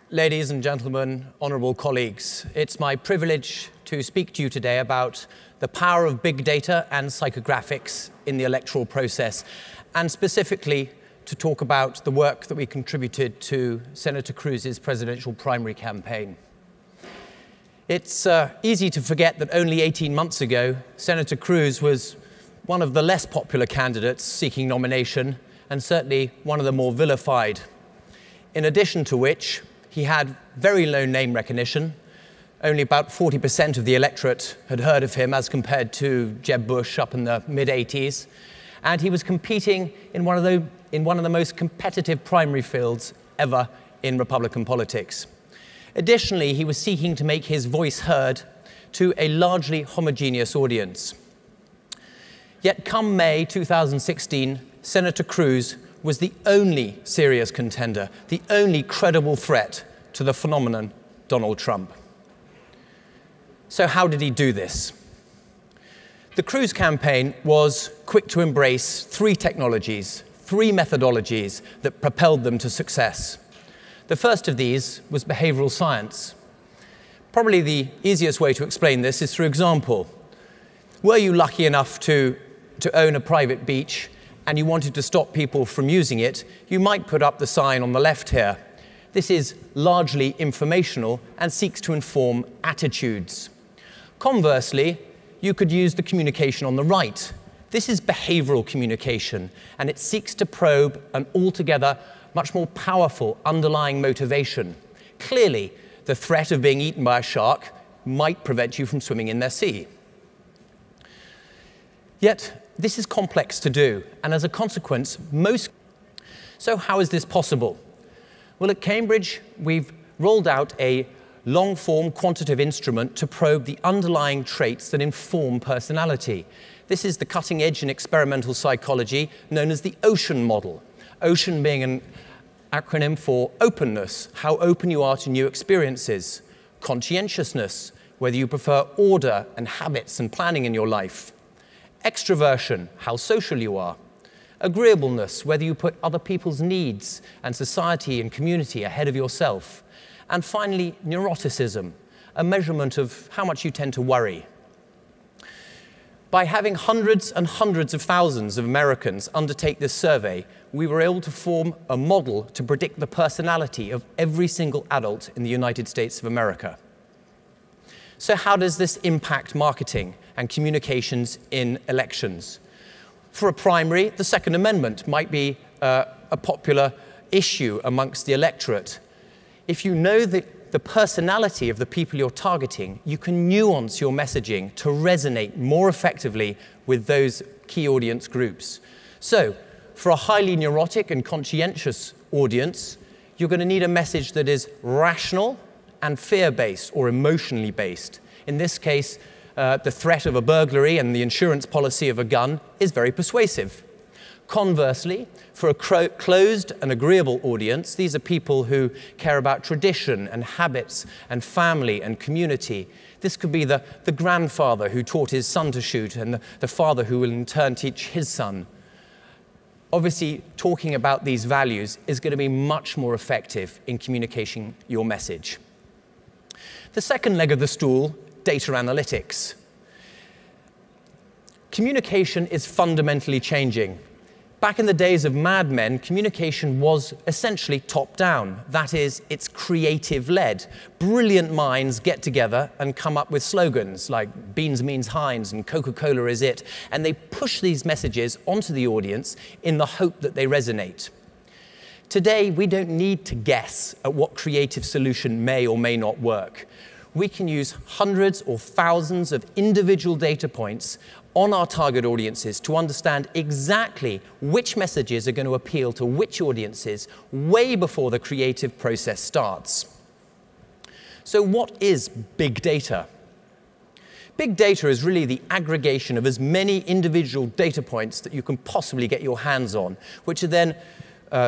Ladies and gentlemen, honorable colleagues, it's my privilege to speak to you today about the power of big data and psychographics in the electoral process, and specifically to talk about the work that we contributed to Senator Cruz's presidential primary campaign. It's easy to forget that only 18 months ago, Senator Cruz was one of the less popular candidates seeking nomination, and certainly one of the more vilified. In addition to which, he had very low name recognition. Only about 40% of the electorate had heard of him as compared to Jeb Bush up in the mid-80s. And he was competing in one of the most competitive primary fields ever in Republican politics. Additionally, he was seeking to make his voice heard to a largely homogeneous audience. Yet come May 2016, Senator Cruz was the only serious contender, the only credible threat to the phenomenon Donald Trump. So how did he do this? The Cruz campaign was quick to embrace three technologies, three methodologies that propelled them to success. The first of these was behavioral science. Probably the easiest way to explain this is through example. Were you lucky enough to own a private beach and you wanted to stop people from using it, you might put up the sign on the left here. This is largely informational and seeks to inform attitudes. Conversely, you could use the communication on the right. This is behavioral communication, and it seeks to probe an altogether much more powerful underlying motivation. Clearly, the threat of being eaten by a shark might prevent you from swimming in their sea. Yet, this is complex to do, and as a consequence, So how is this possible? Well, at Cambridge, we've rolled out a long-form quantitative instrument to probe the underlying traits that inform personality. This is the cutting edge in experimental psychology known as the OCEAN model. OCEAN being an acronym for openness, how open you are to new experiences. Conscientiousness, whether you prefer order and habits and planning in your life. Extroversion, how social you are. Agreeableness, whether you put other people's needs and society and community ahead of yourself. And finally, neuroticism, a measurement of how much you tend to worry. By having hundreds and hundreds of thousands of Americans undertake this survey, we were able to form a model to predict the personality of every single adult in the United States of America. So how does this impact marketing and communications in elections? For a primary, the Second Amendment might be a popular issue amongst the electorate. If you know the personality of the people you're targeting, you can nuance your messaging to resonate more effectively with those key audience groups. So, for a highly neurotic and conscientious audience, you're going to need a message that is rational and fear-based or emotionally based. In this case, the threat of a burglary and the insurance policy of a gun is very persuasive. Conversely, for a closed and agreeable audience, these are people who care about tradition and habits and family and community. This could be the grandfather who taught his son to shoot and the father who will in turn teach his son. Obviously, talking about these values is going to be much more effective in communicating your message. The second leg of the stool, data analytics. Communication is fundamentally changing. Back in the days of Mad Men, communication was essentially top-down. That is, it's creative-led. Brilliant minds get together and come up with slogans like beans means Heinz and Coca-Cola is it, and they push these messages onto the audience in the hope that they resonate. Today, we don't need to guess at what creative solution may or may not work. We can use hundreds or thousands of individual data points on our target audiences to understand exactly which messages are going to appeal to which audiences way before the creative process starts. So what is big data? Big data is really the aggregation of as many individual data points that you can possibly get your hands on, which are then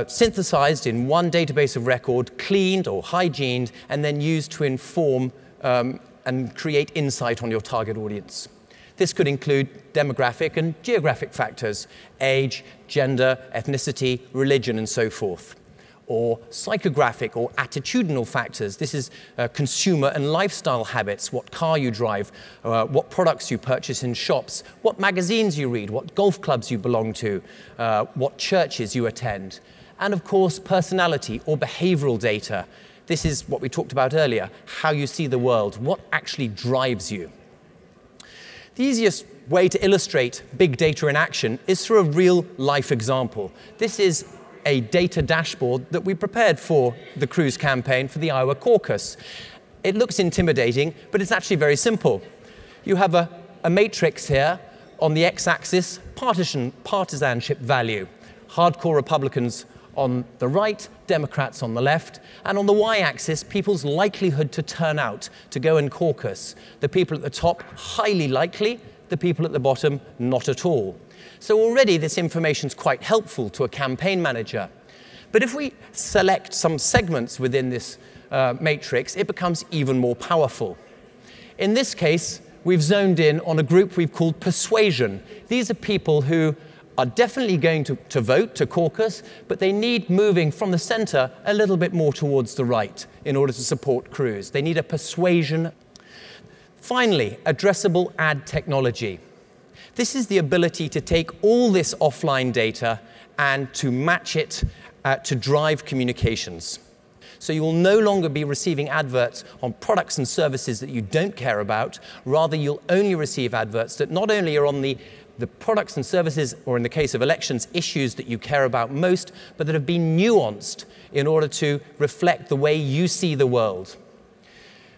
synthesized in one database of record, cleaned or hygiened, and then used to inform and create insight on your target audience. This could include demographic and geographic factors, age, gender, ethnicity, religion, and so forth. or psychographic or attitudinal factors. This is consumer and lifestyle habits, what car you drive, what products you purchase in shops, what magazines you read, what golf clubs you belong to, what churches you attend. And of course, personality or behavioral data. This is what we talked about earlier, how you see the world, what actually drives you. The easiest way to illustrate big data in action is through a real-life example. This is a data dashboard that we prepared for the Cruz campaign for the Iowa caucus. It looks intimidating, but it's actually very simple. You have a matrix here on the x-axis, partisanship value. Hardcore Republicans on the right, Democrats on the left, and on the y-axis, people's likelihood to turn out, to go and caucus. The people at the top, highly likely, the people at the bottom, not at all. So already this information is quite helpful to a campaign manager. But if we select some segments within this matrix, it becomes even more powerful. In this case, we've zoned in on a group we've called persuasion. These are people who are definitely going to vote, to caucus, but they need moving from the center a little bit more towards the right in order to support Cruz. They need a persuasion. Finally, addressable ad technology. This is the ability to take all this offline data and to match it to drive communications. So you will no longer be receiving adverts on products and services that you don't care about. Rather, you'll only receive adverts that not only are on the products and services, or in the case of elections, issues that you care about most, but that have been nuanced in order to reflect the way you see the world.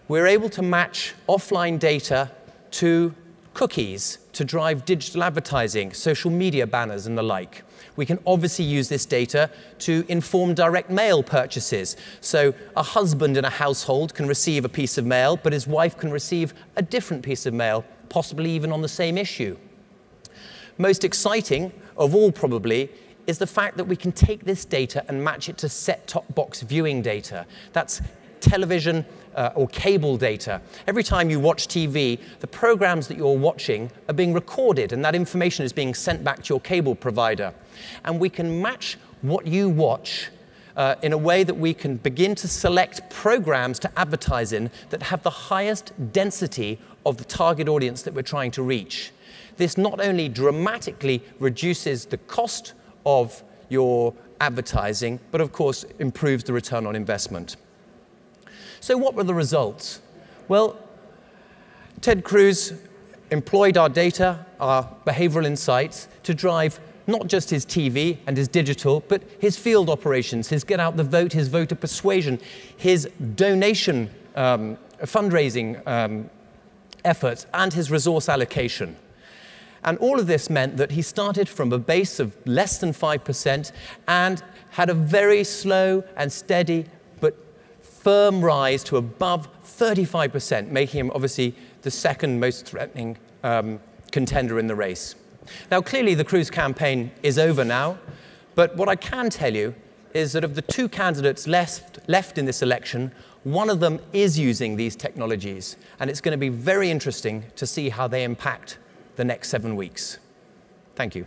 We're able to match offline data to cookies to drive digital advertising, social media banners, and the like. We can obviously use this data to inform direct mail purchases. So a husband in a household can receive a piece of mail, but his wife can receive a different piece of mail, possibly even on the same issue. Most exciting of all, probably, is the fact that we can take this data and match it to set-top box viewing data. That's television or cable data. Every time you watch TV, the programs that you're watching are being recorded, and that information is being sent back to your cable provider. And we can match what you watch in a way that we can begin to select programs to advertise in that have the highest density of the target audience that we're trying to reach. This not only dramatically reduces the cost of your advertising, but of course improves the return on investment. So what were the results? Well, Ted Cruz employed our data, our behavioral insights, to drive not just his TV and his digital, but his field operations, his get out the vote, his voter persuasion, his donation fundraising efforts, and his resource allocation. And all of this meant that he started from a base of less than 5% and had a very slow and steady but firm rise to above 35%, making him obviously the second most threatening contender in the race. Now, clearly the Cruz campaign is over now, but what I can tell you is that of the two candidates left in this election, one of them is using these technologies, and it's going to be very interesting to see how they impact the next 7 weeks. Thank you.